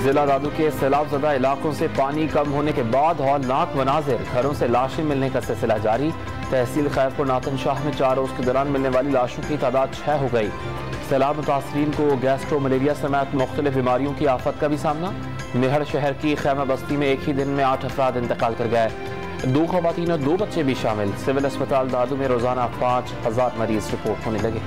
जिला दादू के सैलाब ज़दा इलाकों से पानी कम होने के बाद हौलनाक मनाजिर, घरों से लाशें मिलने का सिलसिला जारी। तहसील खैरपुर नातन शाह में 4 रोज़ के दौरान मिलने वाली लाशों की तादाद 6 हो गई। सैलाब मुतासरीन को गैस्ट्रो मलेरिया समेत मुख्तलिफ बीमारियों की आफत का भी सामना। मेहर शहर की खैमा बस्ती में एक ही दिन में 8 अफराद इंतकाल कर गए। 2 खवातीन और 2 बच्चे भी शामिल। सिविल अस्पताल दादू में रोजाना 5000 मरीज रिपोर्ट होने लगे।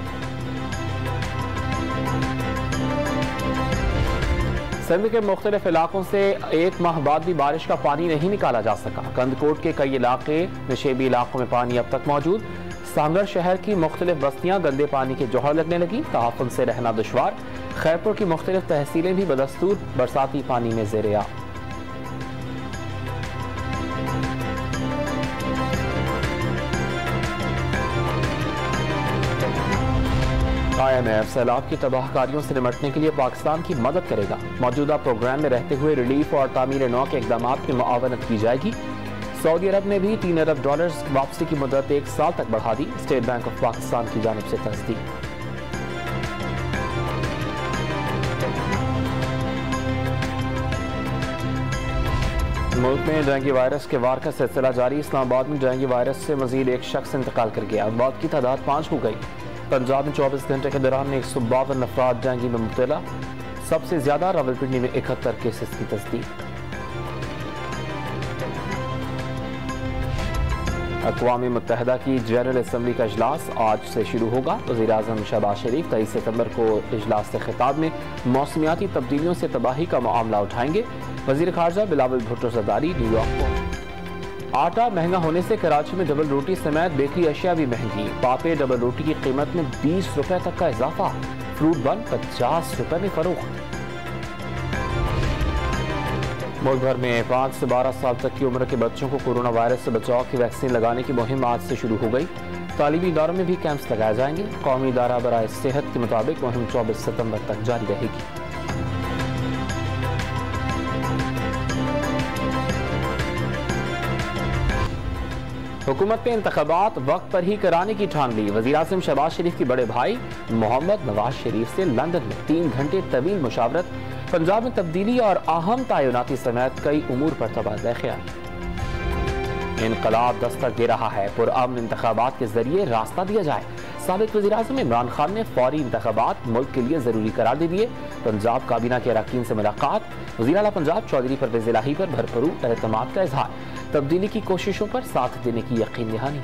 सिंध के मुख्तलिफ इलाकों से 1 माह बाद भी बारिश का पानी नहीं निकाला जा सका। कंदकोट के कई इलाके, नशेबी इलाकों में पानी अब तक मौजूद। सांगर शहर की मुख्तलिफ बस्तियां गंदे पानी के जौहर लगने लगी। तहफ़्फ़ुज़ से रहना दुश्वार। खैरपुर की मुख्तलिफ तहसीलें भी बदस्तूर बरसाती पानी में ज़ेर-ए-आब। IMF सैलाब की तबाहकारियों से निमटने के लिए पाकिस्तान की मदद करेगा। मौजूदा प्रोग्राम में रहते हुए रिलीफ और तामीर नौ के इक़दामात में मुआवनत की जाएगी। सऊदी अरब ने भी $3 अरब वापसी की मुद्दत 1 साल तक बढ़ा दी। स्टेट बैंक ऑफ पाकिस्तान की जानिब से तस्दीक। मुल्क में डेंगू वायरस के वार का सिलसिला जारी। इस्लामाबाद में डेंगू वायरस से मजीद एक शख्स इंतकाल कर गया। मौत की तादाद 5 हो गई। पंजाब में 24 घंटे के दौरान 152 अफराद डेंगू में मुब्तला। सबसे ज्यादा रावलपिंडी में 71 केसेस की तस्दीक। अक़वाम मुत्तहिदा की जनरल असम्बली का इजलास आज से शुरू होगा। वज़ीर-ए-आज़म शहबाज शरीफ 23 सितंबर को इजलास से खिताब में मौसमियाती तब्दीलियों से तबाही का मामला उठाएंगे। वज़ीर ख़ारजा बिलावल भुट्टो ज़रदारी न्यूयॉर्क को। आटा महंगा होने से कराची में डबल रोटी समेत बेकरी अशिया भी महंगी। पापे डबल रोटी की कीमत में 20 रुपए तक का इजाफा। फ्रूट बन 50 रुपए में फरोख्त। मुल्क भर में 5 से 12 साल तक की उम्र के बच्चों को कोरोना वायरस से बचाव की वैक्सीन लगाने की मुहिम आज से शुरू हो गई। तालीमी इदारों में भी कैंप्स लगाए जाएंगे। कौमी इदारा बराए सेहत के मुताबिक मुहिम 24 सितंबर तक जारी रहेगी। हुकूमत ने इंतखाबात वक्त पर ही कराने की ठान ली। वज़ीर-ए-आज़म शहबाज शरीफ की बड़े भाई मोहम्मद नवाज शरीफ से लंदन में 3 घंटे तवील मुशावरत। पंजाब में तब्दीली और अहम तयनाती समेत कई उमूर पर तबादला ख्याल। इनकलाब दस्तक दे रहा है, पुरअमन इंतखाबात के जरिए रास्ता दिया जाए। साबिक वज़ीर-ए-आज़म इमरान खान ने फौरी इंतखाबात मुल्क के लिए जरूरी करार दे दिए। पंजाब काबीना के अरकान से मुलाकात। वज़ीर आला पंजाब चौधरी परवेज़ इलाही पर भरपूर एतमाद का इजहार। तब्दीली की कोशिशों पर साथ देने की यकीन दहानी।